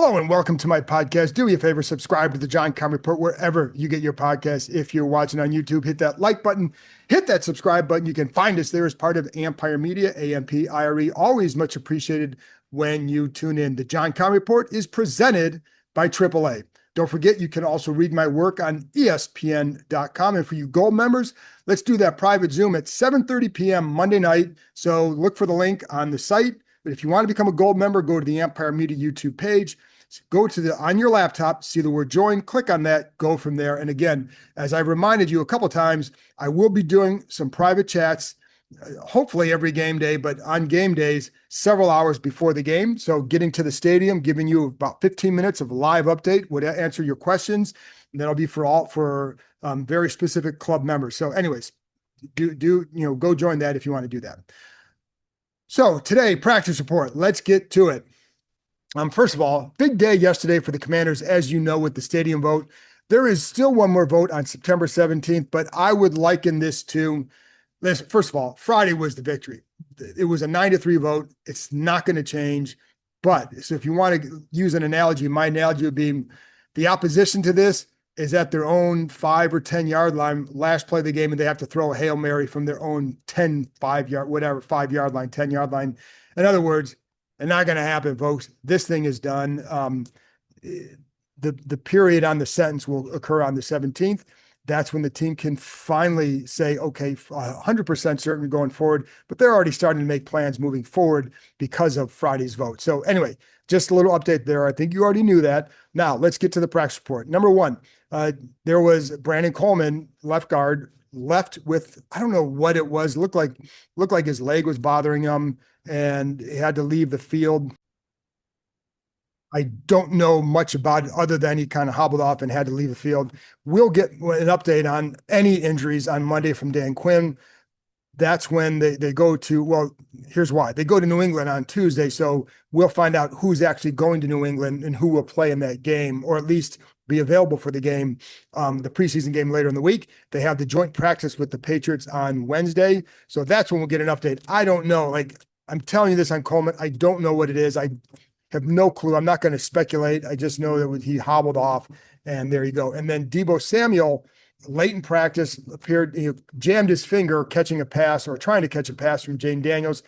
Hello and welcome to my podcast. Do me a favor, subscribe to the John Keim Report wherever you get your podcasts. If you're watching on YouTube, hit that like button, hit that subscribe button. You can find us there as part of Ampire Media, AMPIRE. Always much appreciated when you tune in. The John Keim Report is presented by AAA. Don't forget, you can also read my work on ESPN.com. And for you Gold members, let's do that private Zoom at 7:30 p.m. Monday night. So look for the link on the site. But if you want to become a Gold member, go to the Ampire Media YouTube page. Go to on your laptop, see the word join, click on that, go from there. And again, as I've reminded you a couple of times, I will be doing some private chats, hopefully every game day, but on game days, several hours before the game. So getting to the stadium, giving you about 15 minutes of live update, would answer your questions. And that'll be for very specific club members. So anyways, go join that if you want to do that. So today, practice report. Let's get to it. First of all, big day yesterday for the Commanders, as you know, with the stadium vote. There is still one more vote on September 17th, but I would liken this to, first of all, Friday was the victory. It was a 9-3 vote. It's not going to change. But so if you want to use an analogy, my analogy would be the opposition to this is at their own 5 or 10 yard line, last play of the game, and they have to throw a Hail Mary from their own 5 yard line, 10 yard line. In other words, it's not going to happen, folks. This thing is done. The period on the sentence will occur on the 17th. That's when the team can finally say, okay, 100% certain going forward, but they're already starting to make plans moving forward because of Friday's vote. So anyway, just a little update there. I think you already knew that. Now let's get to the practice report. Number one, there was Brandon Coleman, left guard, left with, I don't know what it was, looked like his leg was bothering him and he had to leave the field. I don't know much about it other than he kind of hobbled off and had to leave the field. We'll get an update on any injuries on Monday from Dan Quinn. That's when they go to, well, here's why. They go to New England on Tuesday, so we'll find out who's actually going to New England and who will play in that game, or at least be available for the game, the preseason game later in the week. They have the joint practice with the Patriots on Wednesday, so that's when we'll get an update. I don't know. I'm telling you this on Coleman. I don't know what it is. I have no clue. I'm not going to speculate. I just know that he hobbled off, and there you go. And then Deebo Samuel, late in practice, appeared, jammed his finger catching a pass or trying to catch a pass from Jane Daniels,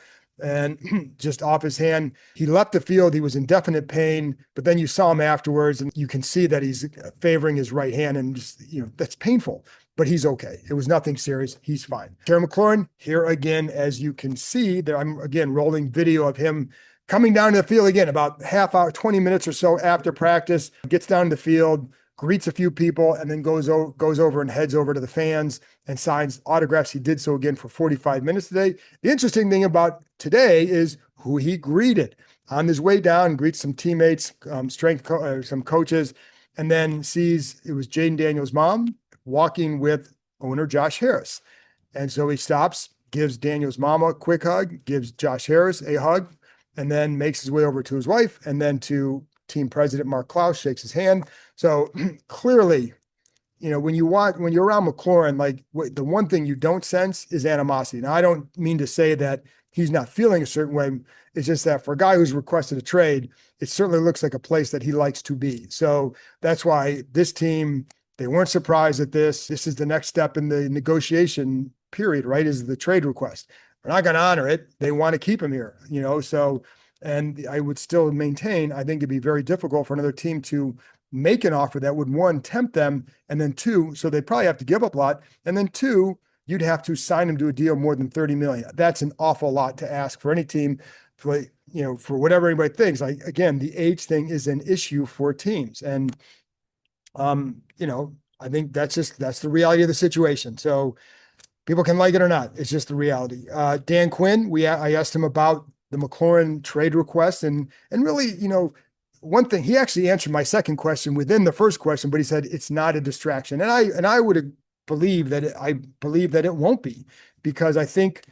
and just off his hand. He left the field. He was in definite pain, but then you saw him afterwards, and you can see that he's favoring his right hand, and just, that's painful. But he's okay. It was nothing serious. He's fine. Terry McLaurin, here again, as you can see, there I'm again rolling video of him coming down to the field again, about half hour, 20 minutes or so after practice, gets down to the field, greets a few people, and then goes over and heads over to the fans and signs autographs. He did so again for 45 minutes today. The interesting thing about today is who he greeted. On his way down, greets some teammates, some coaches, and then sees it was Jaden Daniels' mom walking with owner Josh Harris. And so he stops, gives Daniels' mom a quick hug, gives Josh Harris a hug, and then makes his way over to his wife and then to team president Mark Klaus, shakes his hand. So clearly, when you're around McLaurin, the one thing you don't sense is animosity. Now, I don't mean to say that he's not feeling a certain way. It's just that for a guy who's requested a trade, it certainly looks like a place that he likes to be. So that's why this team, they weren't surprised at this. This is the next step in the negotiation period, right? Is the trade request. We're not going to honor it. They want to keep him here, so, and I would still maintain, I think it'd be very difficult for another team to make an offer that would, one, tempt them, and then two, so they'd probably have to give up a lot, and then two, you'd have to sign him to a deal more than $30 million. That's an awful lot to ask for any team, for whatever anybody thinks. Again, the age thing is an issue for teams, and I think that's the reality of the situation. So people can like it or not. It's just the reality. Dan Quinn, I asked him about the McLaurin trade request, and really, one thing, he actually answered my second question within the first question, but he said it's not a distraction. And I would believe that it won't be, because I think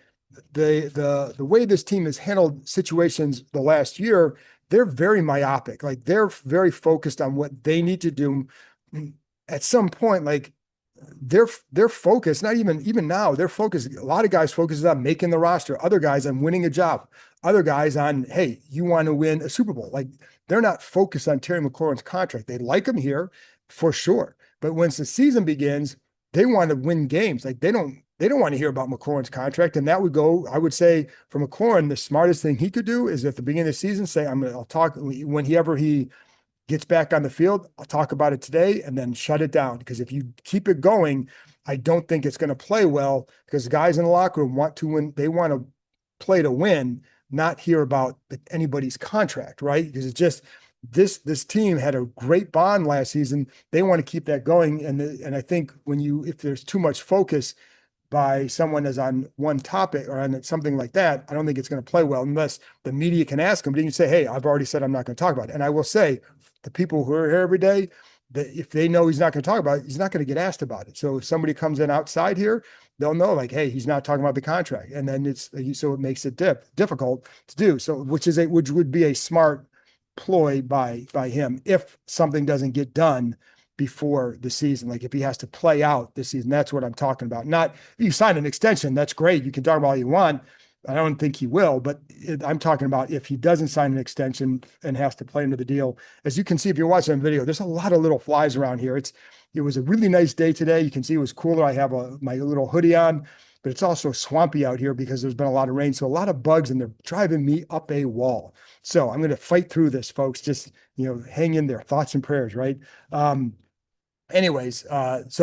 the way this team has handled situations the last year, they're very myopic. They're very focused on what they need to do. At some point, their focus, not even now, their focus, a lot of guys focuses on making the roster, other guys on winning a job, other guys on, hey, you want to win a Super Bowl. Like they're not focused on Terry McLaurin's contract. They like him here for sure. But once the season begins, they want to win games. Like they don't want to hear about McLaurin's contract. And that would go, I would say for McLaurin, the smartest thing he could do is at the beginning of the season, say, I'll talk whenever he gets back on the field, I'll talk about it today and then shut it down. Because if you keep it going, I don't think it's going to play well because guys in the locker room want to win. They want to play to win, not hear about anybody's contract, right? Because it's just this team had a great bond last season. They want to keep that going. And I think if there's too much focus by someone that's on one topic or on something like that, I don't think it's going to play well unless the media can ask him. But you can say, hey, I've already said I'm not going to talk about it. And I will say, the people who are here every day, that if they know he's not going to talk about it, he's not going to get asked about it. So if somebody comes in outside here, they'll know like, hey, he's not talking about the contract. And then so it makes it difficult to do. So which would be a smart ploy by him if something doesn't get done before the season. Like if he has to play out this season, that's what I'm talking about. Not if you sign an extension, that's great. You can talk about all you want. I don't think he will, but I'm talking about if he doesn't sign an extension and has to play into the deal. As you can see, if you're watching the video, there's a lot of little flies around here. It was a really nice day today. You can see it was cooler. I have my little hoodie on, but it's also swampy out here because there's been a lot of rain. So a lot of bugs and they're driving me up a wall. So I'm going to fight through this, folks. Just, hang in there. Thoughts and prayers, right? Anyways, but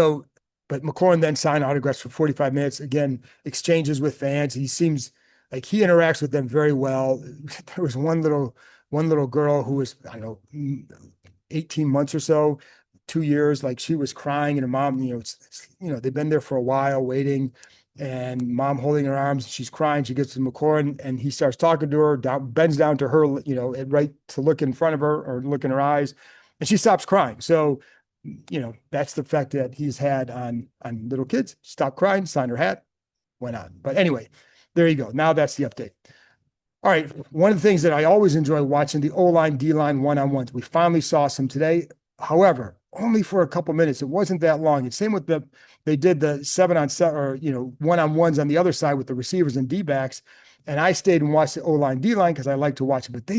McLaurin then signed autographs for 45 minutes. Again, exchanges with fans. He seems like he interacts with them very well. There was one little girl who was, I don't know, 18 months or so, 2 years, like she was crying and her mom, they've been there for a while waiting and mom holding her arms. She's crying. She gets to McLaurin and he starts talking to her, bends down to her, right to look in front of her or look in her eyes. And she stops crying. So, that's the effect that he's had on little kids. Stopped crying, signed her hat, went on. But anyway, there you go. Now that's the update. All right. One of the things that I always enjoy watching the O-line, D-line one-on-ones. We finally saw some today. However, only for a couple minutes. It wasn't that long. It's same with they did the 7-on-7 or, one-on-ones on the other side with the receivers and D-backs. And I stayed and watched the O-line, D-line because I like to watch it. But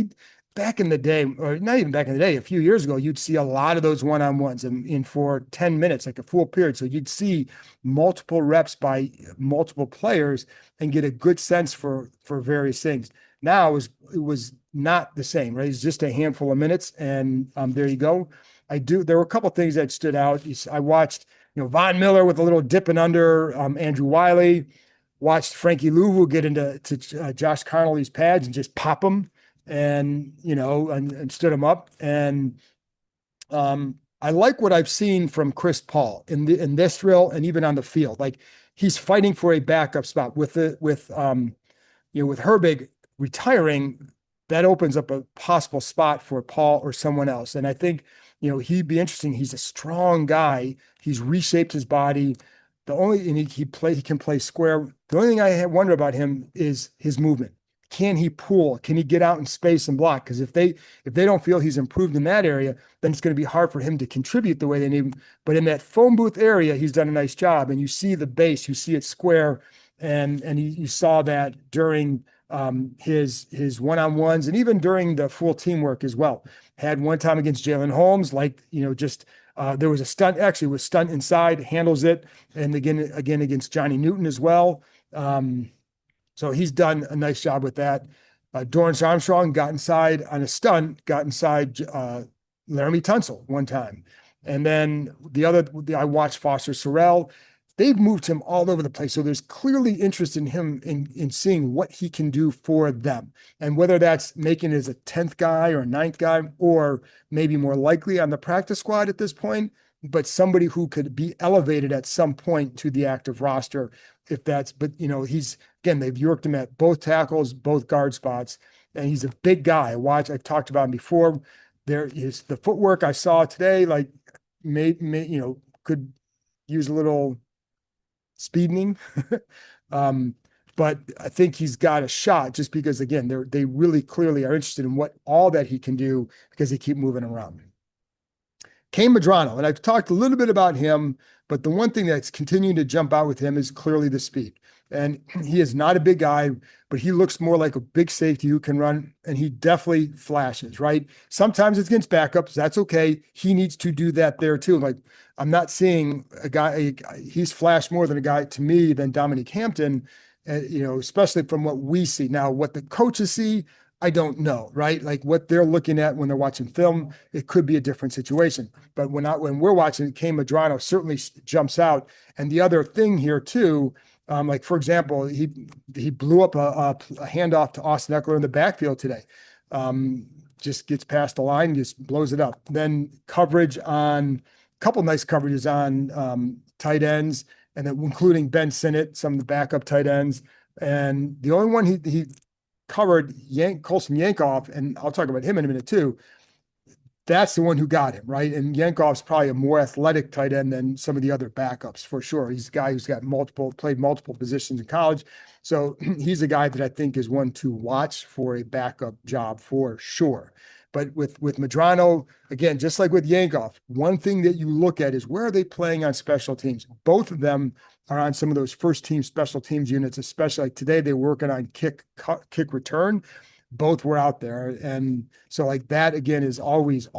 back in the day, or not even back in the day, a few years ago, you'd see a lot of those one-on-ones in for 10 minutes, like a full period. So you'd see multiple reps by multiple players and get a good sense for various things. Now it was not the same, right? It's just a handful of minutes. And there you go. There were a couple of things that stood out. I watched, Von Miller with a little dip and under, Andrew Wiley, watched Frankie Louvu get into Josh Conerly's pads and just pop them. And and stood him up. And I like what I've seen from Chris Paul in this drill and even on the field. Like he's fighting for a backup spot with Herbig retiring. That opens up a possible spot for Paul or someone else. And I think he'd be interesting. He's a strong guy. He's reshaped his body. He can play square. The only thing I wonder about him is his movement. Can he pull? Can he get out in space and block? Because if they don't feel he's improved in that area, then it's going to be hard for him to contribute the way they need him. But in that phone booth area, he's done a nice job. And you see the base, you see it square, and you saw that during his one-on-ones and even during the full teamwork as well. Had one time against Jalen Holmes, there was a stunt. Actually, was stunt inside, handles it, and again against Johnny Newton as well. So he's done a nice job with that. Dorrance Armstrong got inside on a stunt, got inside Laramie Tunsil one time. And then I watched Foster Sorrell. They've moved him all over the place. So there's clearly interest in him in seeing what he can do for them. And whether that's making it as a 10th guy or a 9th guy, or maybe more likely on the practice squad at this point, but somebody who could be elevated at some point to the active roster they've worked him at both tackles, both guard spots, and he's a big guy. I've talked about him before. There is the footwork I saw today, like could use a little speeding. But I think he's got a shot just because, again, they really clearly are interested in all that he can do because they keep moving around. Keim, and I've talked a little bit about him, but the one thing that's continuing to jump out with him is clearly the speed. And he is not a big guy, but he looks more like a big safety who can run, and he definitely flashes, right? Sometimes it's against backups. That's okay. He needs to do that there too. Like, I'm not seeing a guy, he's flashed more than a guy to me than Dominique Hampton, especially from what we see. Now, what the coaches see, I don't know, right? Like what they're looking at when they're watching film, it could be a different situation. But when we're watching, Keim certainly jumps out. And the other thing here too, like for example, he blew up a handoff to Austin Eckler in the backfield today. Just gets past the line, just blows it up. Then coverage on a couple nice coverages on tight ends, and then including Ben Sinnott, some of the backup tight ends. And the only one he covered, Colson Yankoff, and I'll talk about him in a minute too. That's the one who got him, right? And Yankoff's probably a more athletic tight end than some of the other backups for sure. He's a guy who's played multiple positions in college. So he's a guy that I think is one to watch for a backup job for sure. But with Medrano, again, just like with Yankoff, one thing that you look at is where are they playing on special teams? Both of them are on some of those first team special teams units, especially like today, they're working on kick return. Both were out there. And so like that again is always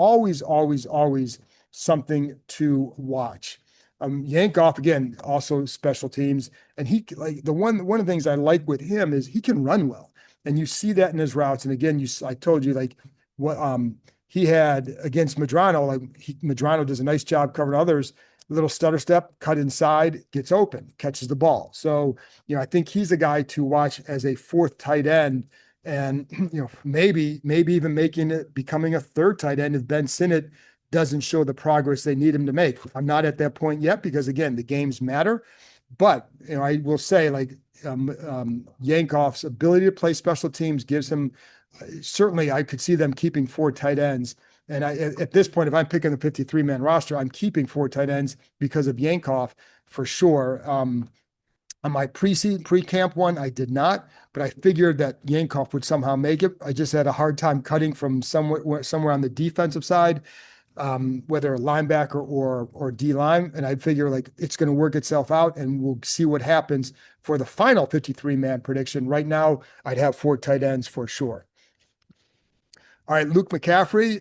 something to watch. Yankoff, again, also special teams. And he like one of the things I like with him is he can run well. And you see that in his routes. And again, I told you like what he had against Medrano, Medrano does a nice job covering others. Little stutter step, cut inside, gets open, catches the ball. So, I think he's a guy to watch as a fourth tight end. And, maybe even becoming a third tight end if Ben Sinnott doesn't show the progress they need him to make. I'm not at that point yet because, again, the games matter. But, I will say, like, Yankoff's ability to play special teams gives him, certainly I could see them keeping four tight ends. And at this point, if I'm picking the 53-man roster, I'm keeping four tight ends because of Yankoff for sure. On my pre-camp one, I did not, but I figured that Yankoff would somehow make it. I just had a hard time cutting from somewhere on the defensive side, whether a linebacker or D-line. And I figure like it's going to work itself out and we'll see what happens for the final 53-man prediction. Right now, I'd have four tight ends for sure. All right, Luke McCaffrey,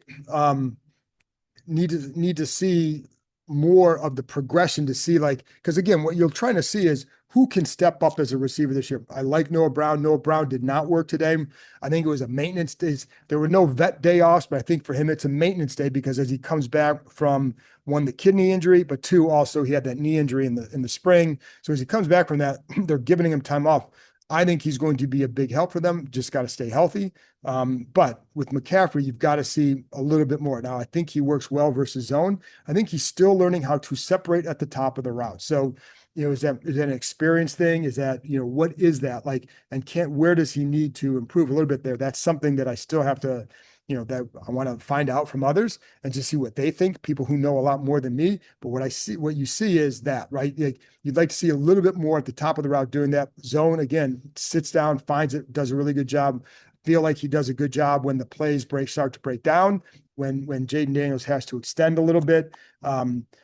need to see more of the progression to see because again, what you're trying to see is who can step up as a receiver this year. I like Noah Brown. Noah Brown did not work today. I think it was a maintenance day. There were no vet day offs, but I think for him, it's a maintenance day because as he comes back from one, the kidney injury, but two, also he had that knee injury in the spring. So as he comes back from that, they're giving him time off. I think he's going to be a big help for them. Just got to stay healthy. But with McCaffrey, you've got to see a little bit more. Now, I think he works well versus zone. I think he's still learning how to separate at the top of the route. So, is that an experience thing? Is that, what is that like? And where does he need to improve a little bit there? That's something that I still have to, that I want to find out from others and just see what they think, people who know a lot more than me. But what you see is that, right? Like, you'd like to see a little bit more at the top of the route doing that. Zone, again, sits down, finds it, does a really good job. Feel like he does a good job when the plays start to break down, when Jaden Daniels has to extend a little bit.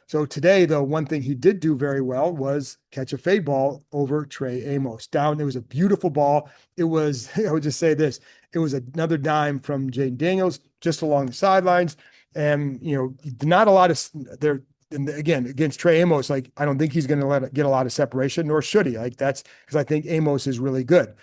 So today, though, one thing he did do very well was catch a fade ball over Trey Amos. Down, it was a beautiful ball. It was, I would just say this, it was another dime from Jaden Daniels just along the sidelines. And, not a lot of there. And again, against Trey Amos, like, I don't think he's going to get a lot of separation, nor should he. Like, that's because I think Amos is really good.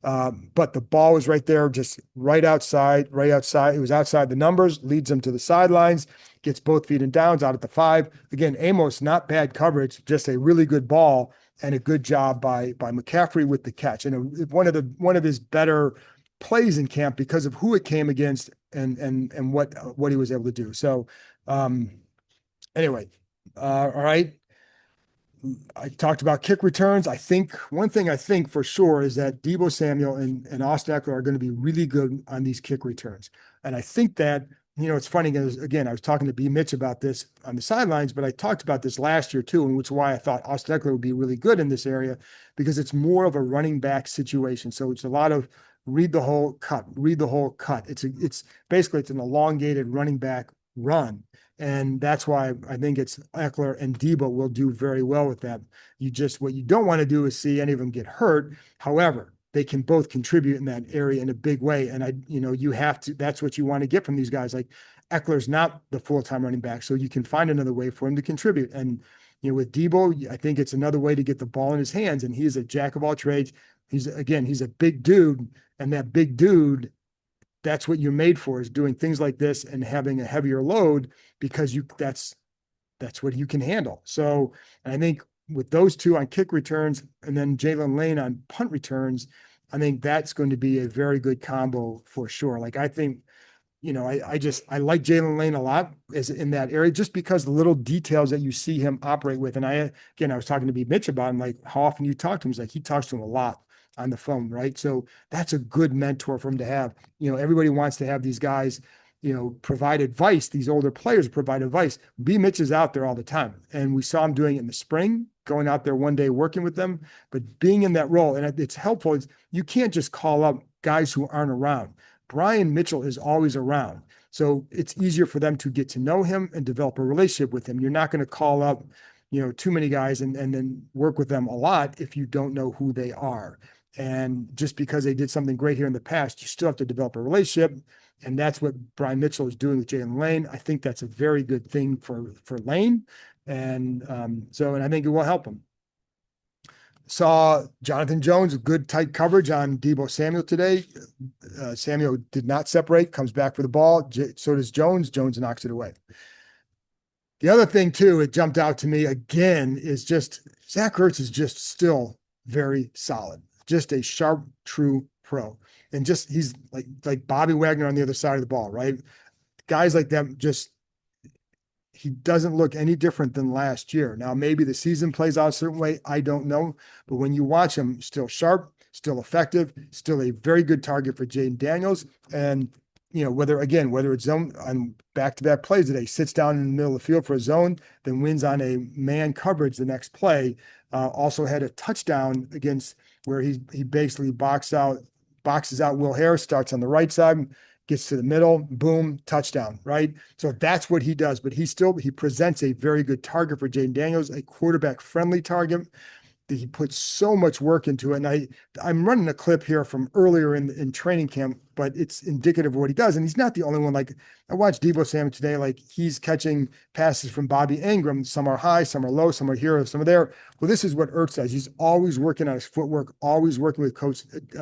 But the ball was right there, just right outside. It was outside the numbers, leads him to the sidelines, gets both feet and downs out at the 5. Again, Amos, not bad coverage, just a really good ball and a good job by McCaffrey with the catch. And one of his better plays in camp because of who it came against and what he was able to do. So anyway, all right. I talked about kick returns. I think one thing for sure is that Deebo Samuel and Austin Eckler are going to be really good on these kick returns. And I think that, it's funny because, again, I was talking to B. Mitch about this on the sidelines, but I talked about this last year too, and which is why I thought Austin Eckler would be really good in this area because it's more of a running back situation. So it's a lot of read the whole cut. It's basically an elongated running back run. And that's why I think it's Eckler and Deebo will do very well with that. What you don't want to do is see any of them get hurt. However, they can both contribute in that area in a big way. And you have to, that's what you want to get from these guys. Like Eckler's not the full-time running back, so you can find another way for him to contribute. And, with Deebo, I think it's another way to get the ball in his hands. And he's a jack of all trades. He's a big dude, and that big dude, that's what you're made for, is doing things like this and having a heavier load, because that's what you can handle. So I think with those two on kick returns and then Jalen Lane on punt returns, I think that's going to be a very good combo for sure. Like I think, I like Jalen Lane a lot as in that area, just because the little details that you see him operate with. And I was talking to B Mitch about him, like how often you talk to him. He's like, he talks to him a lot on the phone, right? So that's a good mentor for him to have. Everybody wants to have these guys, provide advice. These older players provide advice. B Mitch is out there all the time. And we saw him doing it in the spring, going out there one day, working with them, but being in that role. And it's helpful. You can't just call up guys who aren't around. Brian Mitchell is always around. So it's easier for them to get to know him and develop a relationship with him. You're not going to call up, too many guys and then work with them a lot if you don't know who they are. And just because they did something great here in the past, you still have to develop a relationship. And that's what Brian Mitchell is doing with Jalen Lane. I think that's a very good thing for Lane. And and I think it will help him. Saw Jonathan Jones, good tight coverage on Deebo Samuel today. Samuel did not separate, comes back for the ball. So does Jones. Jones knocks it away. The other thing, too, it jumped out to me again, is just Zach Ertz is just still very solid. Just a sharp, true pro. And just he's like Bobby Wagner on the other side of the ball, right? Guys like them, he doesn't look any different than last year. Now, maybe the season plays out a certain way. I don't know. But when you watch him, still sharp, still effective, still a very good target for Jaden Daniels. And, whether it's zone on back-to-back plays today, sits down in the middle of the field for a zone, then wins on a man coverage the next play. Also had a touchdown against where he basically boxes out Will Harris, starts on the right side, gets to the middle, boom, touchdown, right? So that's what he does. But he presents a very good target for Jaden Daniels, a quarterback-friendly target. He puts so much work into it. And I'm running a clip here from earlier in training camp, but it's indicative of what he does. And he's not the only one. Like I watched Deebo Samuel today, like he's catching passes from Bobby Ingram. Some are high, some are low, some are here, some are there. Well, this is what Ertz does. He's always working on his footwork, always working with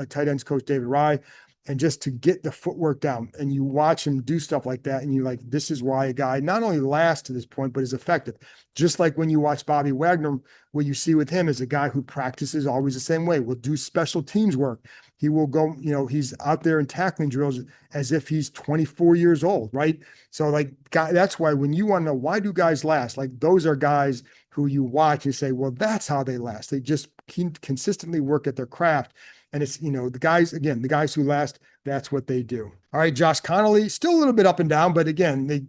tight ends coach David Rye. And just to get the footwork down, and you watch him do stuff like that, and you're like, this is why a guy not only lasts to this point, but is effective. Just like when you watch Bobby Wagner, what you see with him is a guy who practices always the same way, will do special teams work. He will go, he's out there in tackling drills as if he's 24 years old, right? So that's why when you want to know why do guys last, like those are guys who you watch and say, well, that's how they last. They just consistently work at their craft. And it's, the guys who last, that's what they do. All right, Josh Conerly, still a little bit up and down, but again,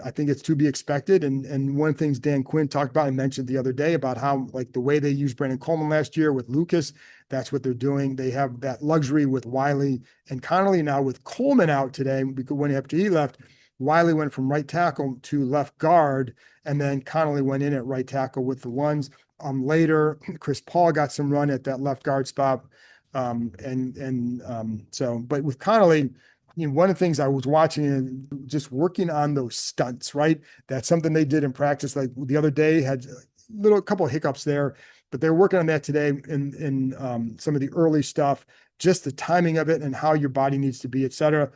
I think it's to be expected. And one of the things Dan Quinn talked about, I mentioned the other day about how the way they used Brandon Coleman last year with Lucas, that's what they're doing. They have that luxury with Wiley and Conerly. Now with Coleman out today, because when after he left, Wiley went from right tackle to left guard, and then Conerly went in at right tackle with the ones. Later, Chris Paul got some run at that left guard spot. But with Conerly, one of the things I was watching and just working on those stunts, right? That's something they did in practice. Like the other day, had a couple of hiccups there, but they're working on that today in some of the early stuff, just the timing of it and how your body needs to be, et cetera.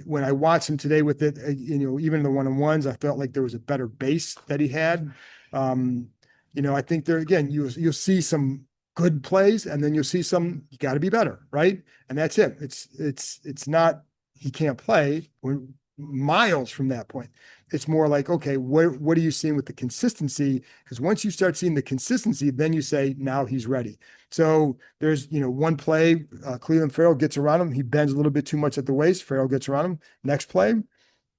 When I watched him today with it, even in the one-on-ones, I felt like there was a better base that he had. I think there again, you'll see some good plays, and then you'll see some, you got to be better, right? And that's it. It's not, he can't play. We're miles from that point. It's more like, okay, what are you seeing with the consistency? Because once you start seeing the consistency, then you say, now he's ready. So there's, one play, Cleveland Farrell gets around him. He bends a little bit too much at the waist. Farrell gets around him. Next play,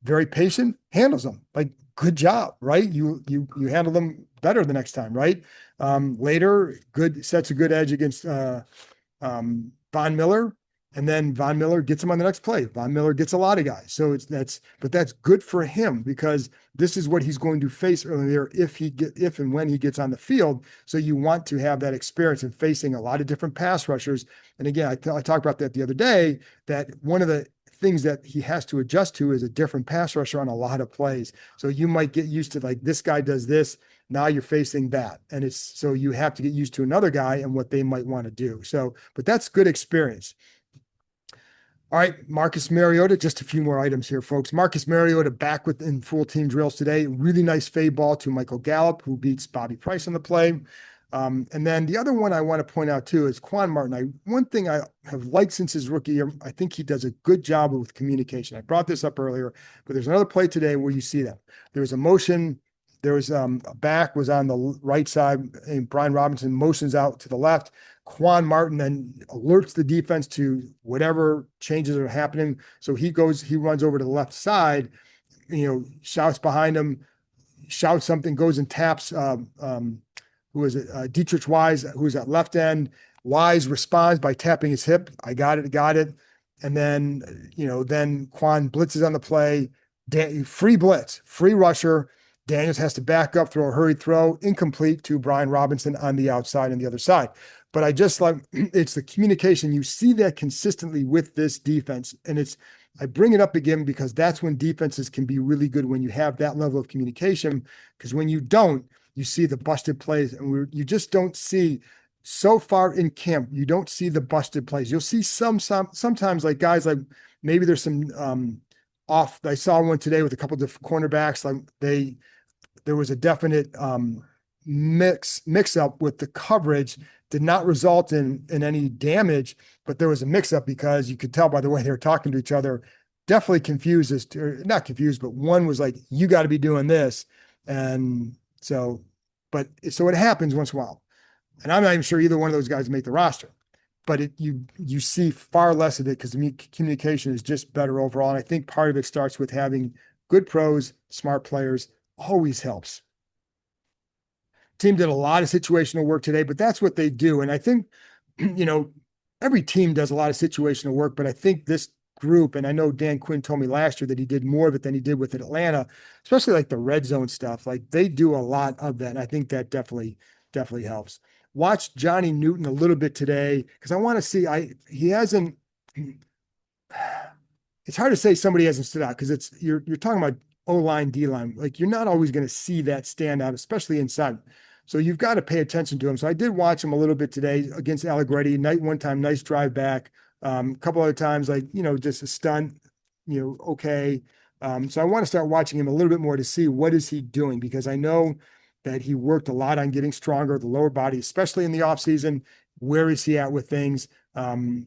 very patient, handles him. Like, good job, right? You handle them better the next time, right? Later, sets a good edge against Von Miller. And then Von Miller gets him on the next play. Von Miller gets a lot of guys. So that's good for him because this is what he's going to face earlier if and when he gets on the field. So you want to have that experience in facing a lot of different pass rushers. And again, I talked about that the other day, that one of the things that he has to adjust to is a different pass rusher on a lot of plays. So you might get used to, like, this guy does this. Now you're facing that. And so you have to get used to another guy and what they might want to do. So, but that's good experience. All right, Marcus Mariota, just a few more items here, folks. Marcus Mariota back in full team drills today. Really nice fade ball to Michael Gallup, who beats Bobby Price on the play. And then the other one I want to point out too is Quan Martin. One thing I have liked since his rookie year, I think he does a good job with communication. I brought this up earlier, but there's another play today where you see that. There was a motion. There was a back was on the right side, and Brian Robinson motions out to the left. Quan Martin then alerts the defense to whatever changes are happening. So he runs over to the left side, shouts behind him, shouts something, goes and taps, who is it? Dietrich Wise, who's at left end. Wise responds by tapping his hip. I got it. And then, then Quan blitzes on the play. Free blitz, free rusher. Daniels has to back up, throw a hurried throw, incomplete to Brian Robinson on the outside and the other side. But I just like, it's the communication. You see that consistently with this defense. And I bring it up again because that's when defenses can be really good, when you have that level of communication. Because when you don't, you see the busted plays, and you just don't see, so far in camp, you don't see the busted plays. You'll see sometimes, like, guys, like, maybe there's some off. I saw one today with a couple of different cornerbacks. Like there was a definite mix up with the coverage. Did not result in any damage, but there was a mix up because you could tell by the way they were talking to each other, definitely confused not confused, but one was like, you got to be doing this. And so it happens once in a while. And I'm not even sure either one of those guys make the roster, but you see far less of it because the communication is just better overall. And I think part of it starts with having good pros, smart players, always helps. Team did a lot of situational work today, but that's what they do. And I think, every team does a lot of situational work, but I think this group, and I know Dan Quinn told me last year that he did more of it than he did with Atlanta, especially like the red zone stuff. Like, they do a lot of that. And I think that definitely helps. Watch Johnny Newton a little bit today because I want to see, he hasn't, it's hard to say somebody hasn't stood out because you're talking about O-line, D-line. Like, you're not always going to see that stand out, especially inside. So you've got to pay attention to him. So I did watch him a little bit today against Allegretti. One time, nice drive back. A couple other times, like, just a stunt, okay. So I want to start watching him a little bit more to see what is he doing, because I know that he worked a lot on getting stronger, the lower body, especially in the offseason. Where is he at with things? And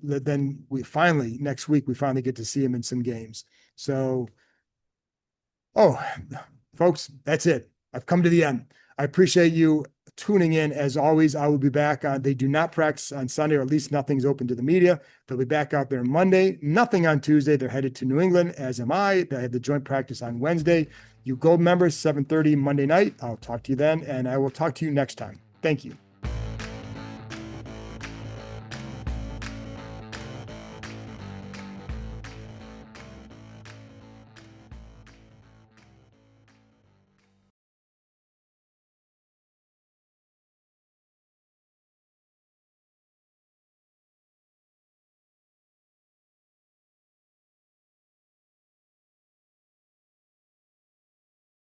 then next week, we finally get to see him in some games. So, folks, that's it. I've come to the end. I appreciate you tuning in. As always, I will be back they do not practice on Sunday, or at least nothing's open to the media. They'll be back out there Monday, nothing on Tuesday. They're headed to New England, as am I. They have the joint practice on Wednesday. You Gold members, 7:30 Monday night. I'll talk to you then, and I will talk to you next time. Thank you.